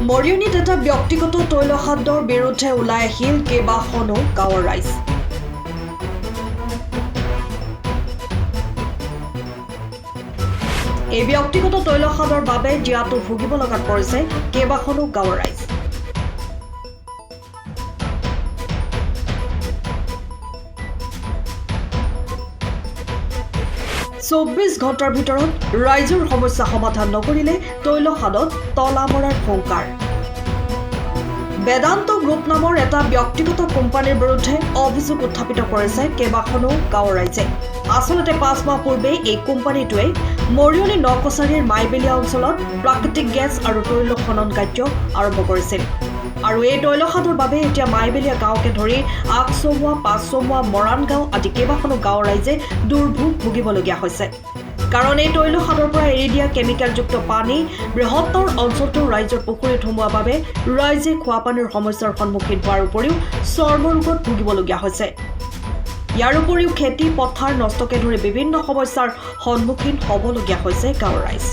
মৰিয়নিত এটা ব্যক্তিগত তৈলখাদ্যৰ বিৰুদ্ধে ওলাই আহিল কেইবাখনো গাঁৱৰ ৰাইজ। এই ব্যক্তিগত তৈলখাদ্যৰ বাবে জীয়াতু ভুগিব লগাত পৰিছে কেইবাখনো গাঁৱৰ ৰাইজ। চৌব্বিছ ঘণ্টাৰ ভিতৰত ৰাইজৰ সমস্যা সমাধান নকৰিলে তৈলখাদত তলা মৰাৰ হুংকাৰ। বেদান্ত গ্ৰুপ নামৰ এটা ব্যক্তিগত কোম্পানীৰ বিৰুদ্ধে অভিযোগ উত্থাপিত কৰিছে কেইবাখনো গাঁৱৰ ৰাইজে। আচলতে 5 মাহ পূৰ্বে এই কোম্পানীটোৱে মৰিয়নি নকছাৰীৰ মাইবেলিয়া অঞ্চলত প্ৰাকৃতিক গেছ আৰু তৈল খনন কাৰ্য আৰম্ভ কৰিছিল। আৰু এই তৈলখাদৰ বাবে এতিয়া মাইবেলিয়া গাঁৱকে ধৰি আগচমুৱা, পাঁচচমুৱা, মৰাণ গাঁও আদি কেইবাখনো গাঁৱৰ ৰাইজে দুৰ্ভোগ ভুগিবলগীয়া হৈছে। কাৰণ এই তৈলখাদৰ পৰা এৰি দিয়া কেমিকেলযুক্ত পানী বৃহত্তৰ অঞ্চলটোৰ ৰাইজৰ পুখুৰীত সোমোৱাৰ বাবে ৰাইজে খোৱাপানীৰ সমস্যাৰ সন্মুখীন হোৱাৰ উপৰিও চৰ্মৰোগত ভুগিবলগীয়া হৈছে। ইয়াৰ উপৰিও খেতি পথাৰ নষ্টকে ধৰি বিভিন্ন সমস্যাৰ সন্মুখীন হ'বলগীয়া হৈছে গাঁৱৰ ৰাইজ।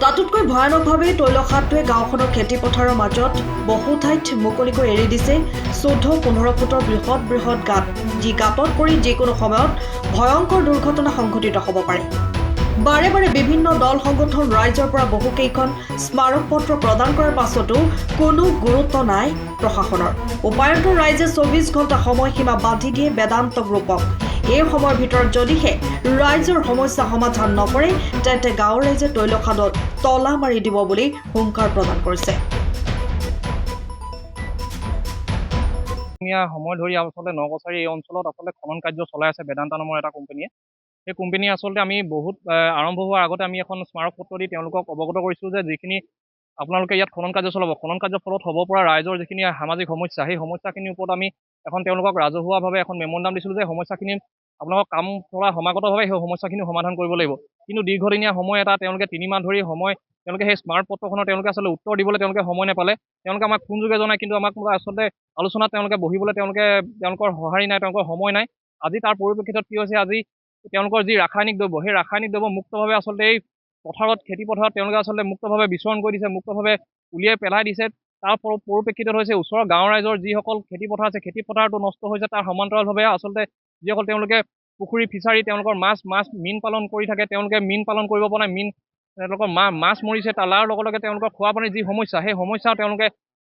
তাতোতকৈ ভয়ানকভাৱে তৈলখাদটোৱে গাঁওখনৰ খেতি পথাৰৰ মাজত বহু ঠাইত মুকলিকৈ এৰি দিছে 14-15 ফুটৰ বৃহৎ বৃহৎ গাঁত, যি গাঁতত পৰি যিকোনো সময়ত ভয়ংকৰ দুৰ্ঘটনা সংঘটিত হ'ব পাৰে। বাৰে বাৰে বিভিন্ন দল সংগঠন ৰাইজৰ পৰা বহুকেইখন স্মাৰক পত্ৰ প্ৰদান কৰাৰ পাছতো কোনো গুৰুত্ব নাই প্ৰশাসনৰ। উপায়ুক্ত ৰাইজে 24 ঘণ্টা সময়সীমা বান্ধি দিয়ে বেদান্ত গ্ৰুপক। এই সময়ৰ ভিতৰত যদিহে ৰাইজৰ সমস্যা সমাধান নকৰে তেন্তে গাঁৱৰ ৰাইজে তৈলখাদত তলা মাৰি দিব বুলি হুংকাৰ প্ৰদান কৰিছে। সময় ধৰি আচলতে নকছাৰী এই অঞ্চলত আচলতে খনন কাৰ্য চলাই আছে বেদান্ত নামৰ এটা কোম্পানীয়ে। সেই কোম্পানীয়ে আচলতে আমি বহুত আৰম্ভ হোৱাৰ আগতে আমি এখন স্মাৰক পত্ৰ দি তেওঁলোকক অৱগত কৰিছোঁ যে যিখিনি আপোনালোকে ইয়াত খনন কাৰ্য চলাব, খনন কাৰ্যৰ ফলত হ'ব পৰা ৰাইজৰ যিখিনি সামাজিক সমস্যা, সেই সমস্যাখিনিৰ ওপৰত আমি এখন তেওঁলোকক ৰাজহুৱাভাৱে এখন মেম'ৰেণ্ডাম দিছিলোঁ যে সমস্যাখিনি আপোনালোকক কাম কৰা সমাগতভাৱে সেই সমস্যাখিনি সমাধান কৰিব লাগিব। কিন্তু দীৰ্ঘদিনীয়া সময় এটা তেওঁলোকে 3 মাহ ধৰি তেওঁলোকে সেই স্মাৰক পত্ৰখনৰ তেওঁলোকে আচলতে উত্তৰ দিবলৈ তেওঁলোকে সময় নাপালে। তেওঁলোকে আমাক ফোনযোগে জনায়, কিন্তু আমাক আচলতে আলোচনাত তেওঁলোকে বহিবলৈ তেওঁলোকৰ সঁহাৰি নাই, তেওঁলোকৰ সময় নাই। আজি তাৰ পৰিপ্ৰেক্ষিতত কি হৈছে, আজি তেওঁলোকৰ যি ৰাসায়নিক দ্ৰব্য, সেই ৰাসায়নিক দ্ৰব্য মুক্তভাৱে আচলতে এই পথাৰত, খেতি পথাৰত তেওঁলোকে আচলতে মুক্তভাৱে বিচৰণ কৰি দিছে, মুক্তভাৱে উলিয়াই পেলাই দিছে। তাৰ পৰিপ্ৰেক্ষিতত হৈছে ওচৰৰ গাঁৱৰ ৰাইজৰ যিসকল খেতি পথাৰ আছে, খেতি পথাৰটো নষ্ট হৈছে। তাৰ সমান্তৰালভাৱে আচলতে যিসকল তেওঁলোকে পুখুৰী, ফিচাৰী, তেওঁলোকৰ মীন পালন কৰি থাকে, তেওঁলোকে মীন পালন কৰিব পৰা নাই, তেওঁলোকৰ মাছ মৰিছে। তাৰ লগে লগে তেওঁলোকৰ খোৱা পানীৰ যি সমস্যা, সেই সমস্যাও তেওঁলোকে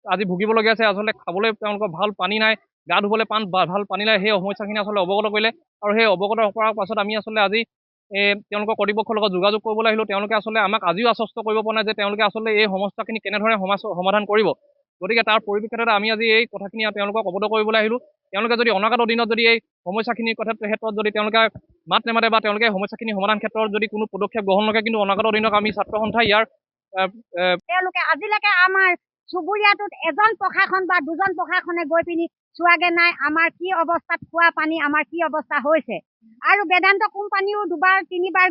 আজি ভুগিবলগীয়া আছে। আচলতে খাবলৈ তেওঁলোকৰ ভাল পানী নাই, গা ধুবলৈ ভাল পানী নাই। সেই সমস্যাখিনি আচলতে অৱগত কৰিলে, আৰু সেই অৱগত কৰাৰ পাছত আমি আচলতে আজি তেওঁলোকৰ কৰ্তৃপক্ষৰ লগত যোগাযোগ কৰিবলৈ আহিলোঁ। তেওঁলোকে আচলতে আমাক আজিও আশ্বস্ত কৰিব পৰা নাই যে তেওঁলোকে আচলতে এই সমস্যাখিনি কেনেধৰণে সমাধান কৰিব। গতিকে তাৰ পৰিপ্ৰেক্ষিতত আমি আজি এই কথাখিনি তেওঁলোকক অৱগত কৰিবলৈ আহিলোঁ। তেওঁলোকে যদি অনাগত দিনত যদি এই সমস্যাখিনিৰ ক্ষেত্ৰত যদি তেওঁলোকে মাত নেমাতে বা তেওঁলোকে সমস্যাখিনি সমাধান ক্ষেত্ৰত যদি কোনো পদক্ষেপ গ্ৰহণ নকৰে, কিন্তু অনাগত দিনত আমি ছাত্ৰ সন্থা তেওঁলোকে আজিলৈকে আমাৰ চুবুৰীয়াটোত এজন প্ৰশাসন বা দুজন প্ৰশাসনে গৈ পিনি চোৱাগে নাই আমাৰ কি অৱস্থাত খোৱা পানী, আমাৰ কি অৱস্থা হৈছে। আৰু বেদান্ত কোম্পানীও 2-3বাৰ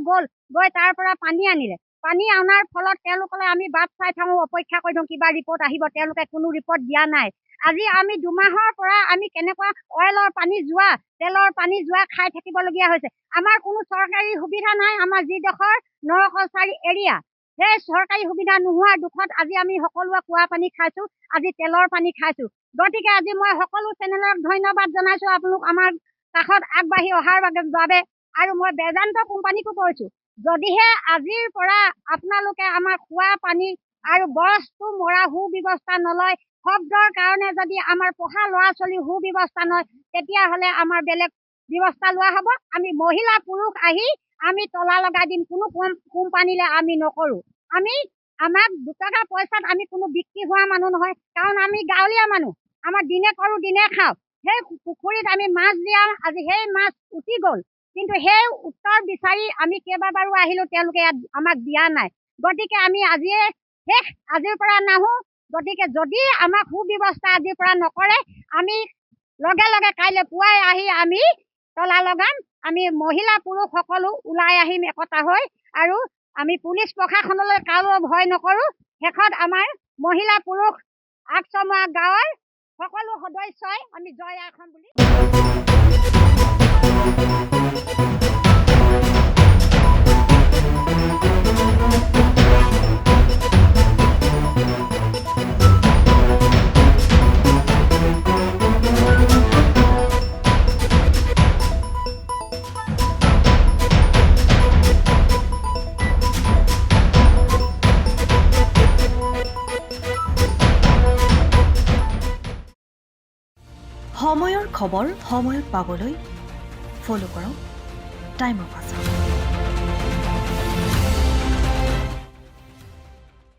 গৈ তাৰ পৰা পানী আনিলে। পানী অনাৰ ফলত তেওঁলোকলৈ আমি বাট চাই থাকোঁ, অপেক্ষা কৰি থাকোঁ কিবা ৰিপৰ্ট আহিব, তেওঁলোকে কোনো ৰিপৰ্ট দিয়া নাই। আজি আমি 2 মাহৰ পৰা আমি কেনেকুৱা অইলৰ পানী যোৱা, তেলৰ পানী যোৱা খাই থাকিবলগীয়া হৈছে। আমাৰ কোনো চৰকাৰী সুবিধা নাই। আমাৰ যিডোখৰ নকছাৰী এৰিয়া, সেই চৰকাৰী সুবিধা নোহোৱাৰ দুখত আজি আমি সকলোৱে খোৱা পানী খাইছোঁ, আজি তেলৰ পানী খাইছোঁ। গতিকে আজি মই সকলো চেনেলক ধন্যবাদ জনাইছোঁ, আপোনালোক আমাৰ কাষত আগবাঢ়ি অহাৰ বাবে। আৰু মই বেদান্ত কোম্পানীকো কৈছোঁ, যদিহে আজিৰ পৰা আপোনালোকে আমাৰ খোৱা পানী আৰু বস্তু মৰা সুব্যৱস্থা নলয়, শব্দৰ কাৰণে যদি আমাৰ পঢ়া ল'ৰা ছোৱালী সুব্যৱস্থা নয়, তেতিয়াহ'লে আমাৰ বেলেগ ব্যৱস্থা লোৱা হ'ব। আমি মহিলা পুৰুষ আহি আমি তলা লগাই দিম, কোনো কোম্পানীলৈ আমি নকৰোঁ। আমাক 2 টকা পইচাত আমি কোনো বিক্ৰী হোৱা মানুহ নহয়, কাৰণ আমি গাঁৱলীয়া মানুহ। আমাৰ দিনে কৰোঁ দিনে খাওঁ। সেই পুখুৰীত আমি মাছ দিয়াওঁ, আজি সেই মাছ উটি গ'ল, কিন্তু সেই উত্তৰ বিচাৰি আমি কেইবাবাৰো আহিলোঁ, তেওঁলোকে আমাক দিয়া নাই। গতিকে আমি আজিৰ পৰা নাহোঁ। গতিকে যদি আমাক সুব্যৱস্থা আজিৰ পৰা নকৰে, আমি লগে লগে কাইলৈ পুৱাই আহি আমি তলা লগাম। আমি মহিলা পুৰুষ সকলো ওলাই আহিম একতা হৈ, আৰু আমি পুলিচ প্ৰশাসনলৈ কাৰো ভয় নকৰোঁ। শেষত আমাৰ মহিলা পুৰুষ আগচমুৱা গাঁৱৰ সকলো সদস্যই আমি জয় আখম বুলি সময়ৰ খবৰ সময়ত পাবলৈ ফ'ল' কৰক টাইম অফ আছাম।